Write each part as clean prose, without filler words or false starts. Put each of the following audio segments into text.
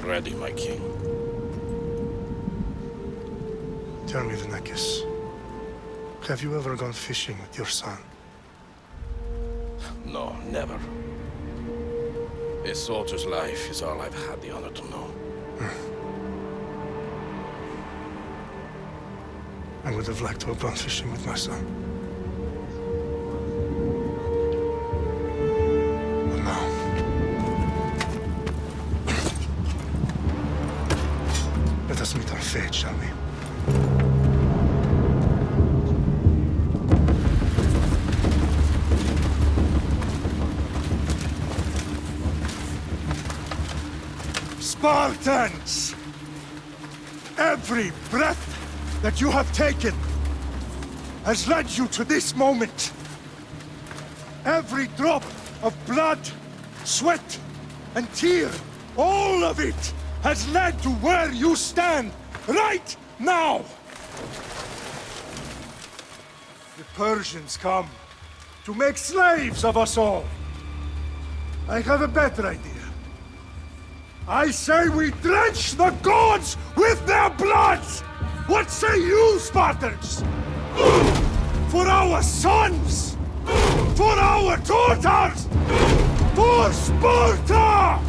ready, my king. Tell me, Venekis, have you ever gone fishing with your son? No, never. A soldier's life is all I've had the honor to know. I would have liked to have gone fishing with my son. But no. Let us meet our fate, shall we? Spartans! Every breath that you have taken has led you to this moment. Every drop of blood, sweat, and tear, all of it has led to where you stand right now. The Persians come to make slaves of us all. I have a better idea. I say we drench the gods with their blood! What say you, Spartans? For our sons! For our daughters! For Sparta!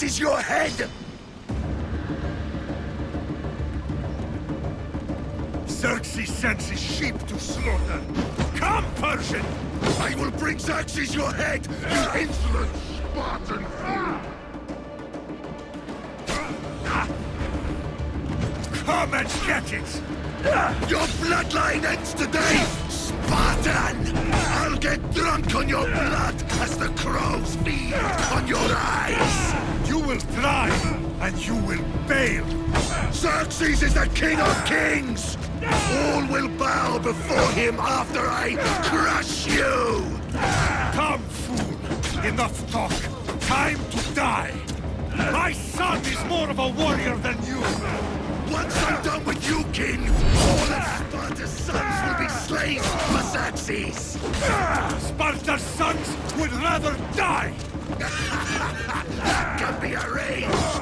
Xerxes your head! Xerxes sends his sheep to slaughter. Come, Persian! I will bring Xerxes your head, you insolent Spartan fool! Come and get it! Your bloodline ends today, Spartan! I'll get drunk on your blood as the crows feed on your eyes! You will try, and you will fail. Xerxes is the king of kings! All will bow before him after I crush you! Come, fool! Enough talk. Time to die. My son is more of a warrior than you. Once I'm done with you, king, all of Sparta's sons will be slaves for Xerxes! Sparta's sons would rather die. That can be arranged!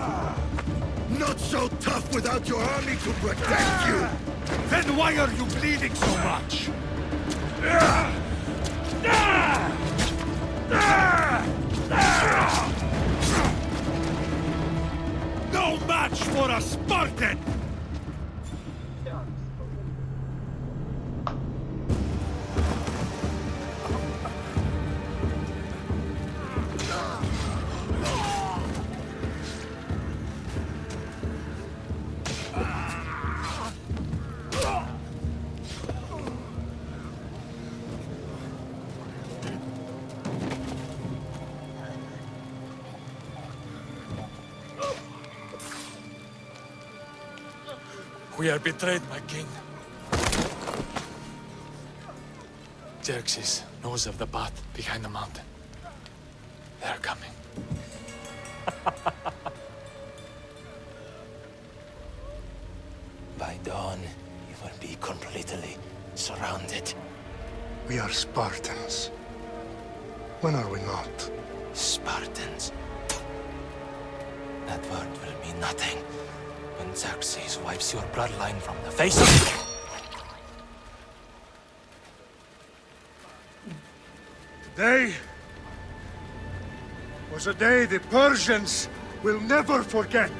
Not so tough without your army to protect you! Then why are you bleeding so much? No match for a Spartan! We are betrayed, my king. Xerxes knows of the path behind the mountain. They are coming. By dawn, you will be completely surrounded. We are Spartans. When are we not? Spartans. That word will mean nothing when Xerxes wipes your bloodline from the face of... Today was a day the Persians will never forget.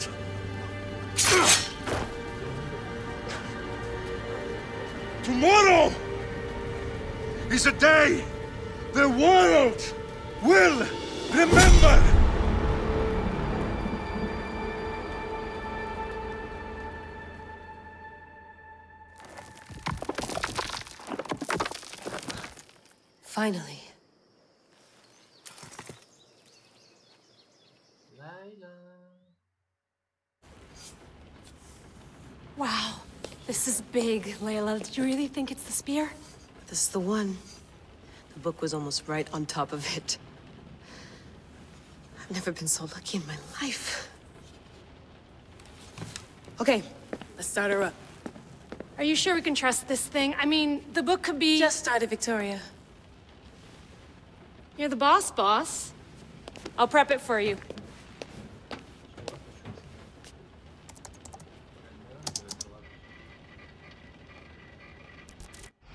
Tomorrow is a day the world will remember. Finally. Wow, this is big, Layla. Did you really think it's the spear? This is the one. The book was almost right on top of it. I've never been so lucky in my life. Okay, let's start her up. Are you sure we can trust this thing? I mean, the book could be... Just started, Victoria. You're the boss. I'll prep it for you.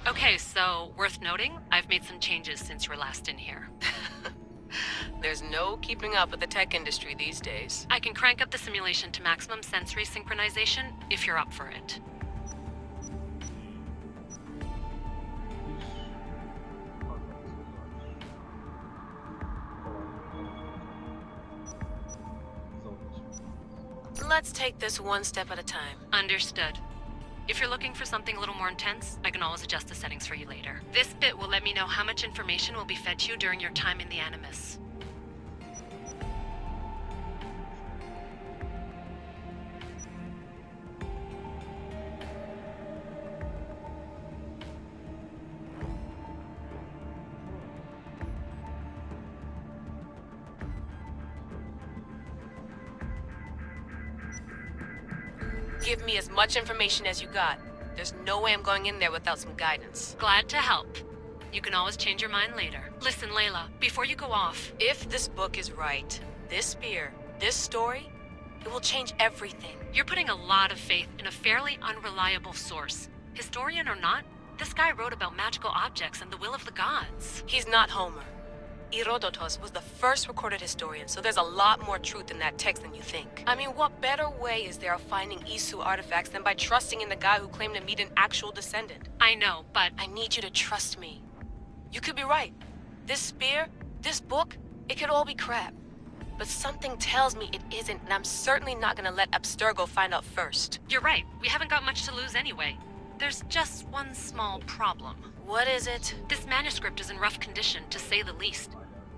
Okay, so worth noting, I've made some changes since you were last in here. There's no keeping up with the tech industry these days. I can crank up the simulation to maximum sensory synchronization if you're up for it. Let's take this one step at a time. Understood. If you're looking for something a little more intense, I can always adjust the settings for you later. This bit will let me know how much information will be fed to you during your time in the Animus. Give me as much information as you got. There's no way I'm going in there without some guidance. Glad to help. You can always change your mind later. Listen, Layla, before you go off... If this book is right, this spear, this story, it will change everything. You're putting a lot of faith in a fairly unreliable source. Historian or not, this guy wrote about magical objects and the will of the gods. He's not Homer. Herodotus was the first recorded historian, so there's a lot more truth in that text than you think. I mean, what better way is there of finding Isu artifacts than by trusting in the guy who claimed to meet an actual descendant? I know, but I need you to trust me. You could be right. This spear, this book, it could all be crap. But something tells me it isn't, and I'm certainly not gonna let Abstergo find out first. you're right. We haven't got much to lose anyway. There's just one small problem. What is it? This manuscript is in rough condition, to say the least.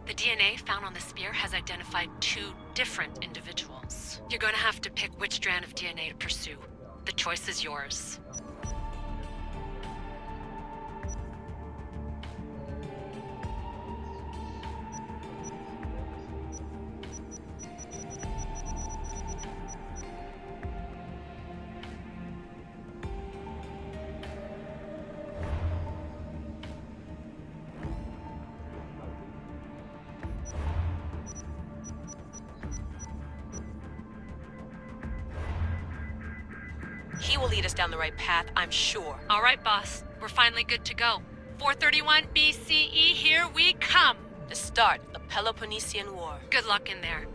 The DNA found on the spear has identified 2 different individuals. You're gonna have to pick which strand of DNA to pursue. The choice is yours. He will lead us down the right path, I'm sure. All right, boss. We're finally good to go. 431 BCE, here we come! The start of the Peloponnesian War. Good luck in there.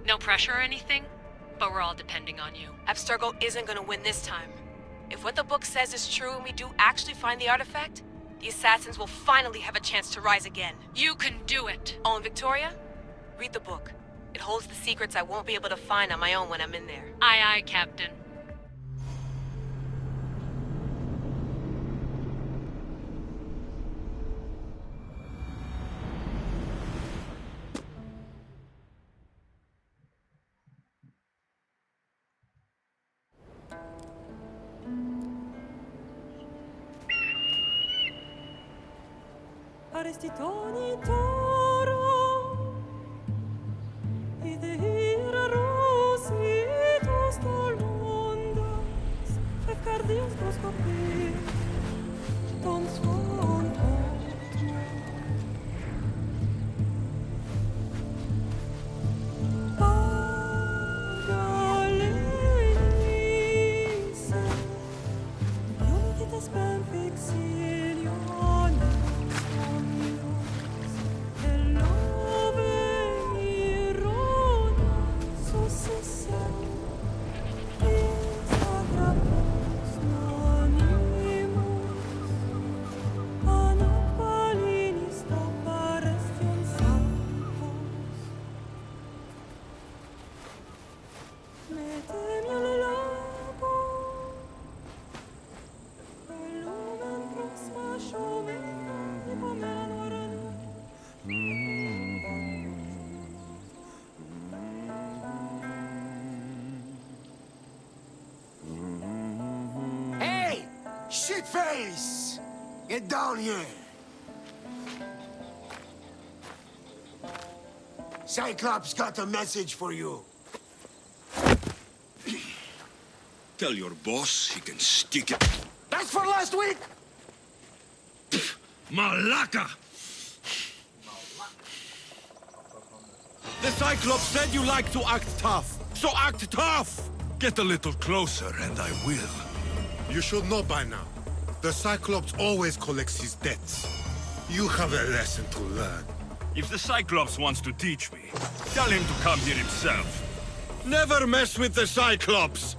No pressure or anything, but we're all depending on you. Abstergo isn't gonna win this time. If what the book says is true and we do actually find the artifact, the assassins will finally have a chance to rise again. You can do it! Oh, and Victoria? Read the book. It holds the secrets I won't be able to find on my own when I'm in there. Aye, aye, Captain. Arestitoni toro, idehira rositos tolmondas, efkardios koskopi, ton svon potmo. Agaleinise, unikitas ben fixilionis. Hey! Shitface! Get down here! Cyclops got a message for you. Tell your boss he can stick it. That's for last week! Malaka! The Cyclops said you like to act tough, so act tough! Get a little closer and I will. You should know by now. The Cyclops always collects his debts. You have a lesson to learn. If the Cyclops wants to teach me, tell him to come here himself. Never mess with the Cyclops!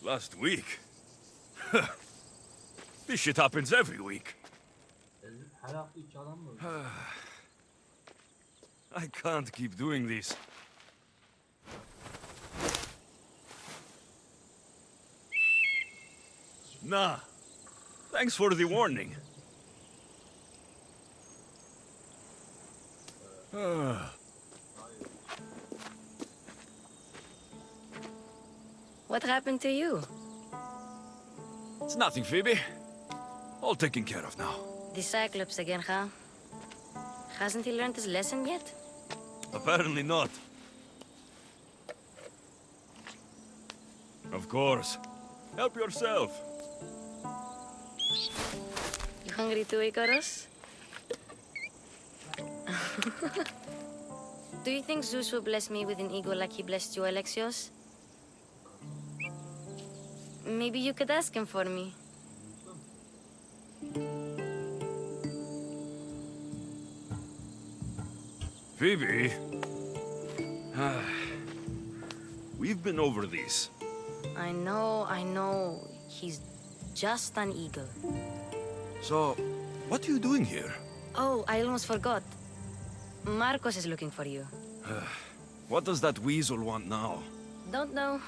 Last week? This shit happens every week. I can't keep doing this. Nah. Thanks for the warning. What happened to you? It's nothing, Phoebe. All taken care of now. The Cyclops again, huh? Hasn't he learned his lesson yet? Apparently not. Of course. Help yourself. You hungry too, Icarus? Do you think Zeus will bless me with an ego like he blessed you, Alexios? Maybe you could ask him for me. Phoebe. We've been over this. I know. He's just an eagle. So, what are you doing here? Oh, I almost forgot. Marcos is looking for you. What does that weasel want now? Don't know.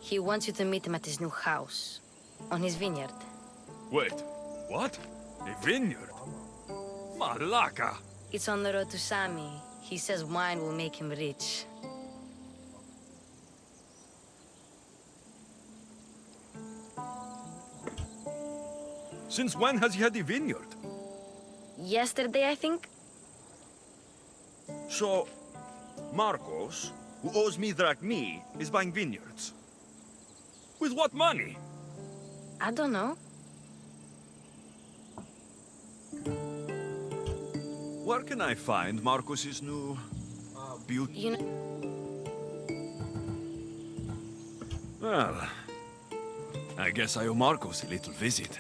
He wants you to meet him at his new house. On his vineyard. Wait, what? A vineyard? Malaka! It's on the road to Sami. He says wine will make him rich. Since when has he had a vineyard? Yesterday, I think? So, Marcos, who owes me drachmi, is buying vineyards. With what money? I don't know. Where can I find Marcos's new beauty? You know... Well, I guess I owe Marcos a little visit.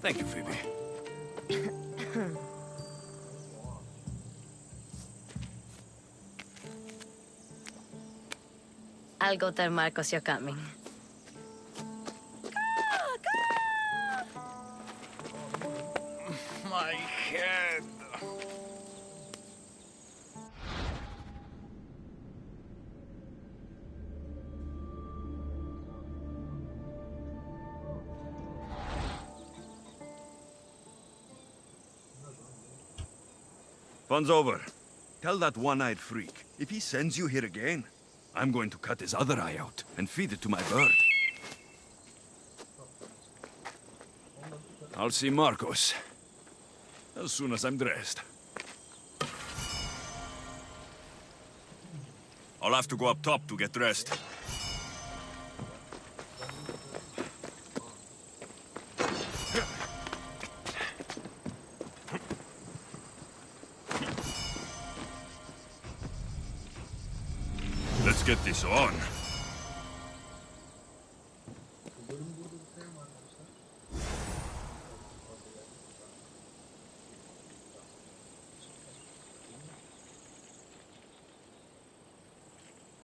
Thank you, Phoebe. I'll go tell Marcos you're coming. My head. Fun's over. Tell that one-eyed freak, if he sends you here again, I'm going to cut his other eye out and feed it to my bird. I'll see Marcos as soon as I'm dressed. I'll have to go up top to get dressed. Let's get this on.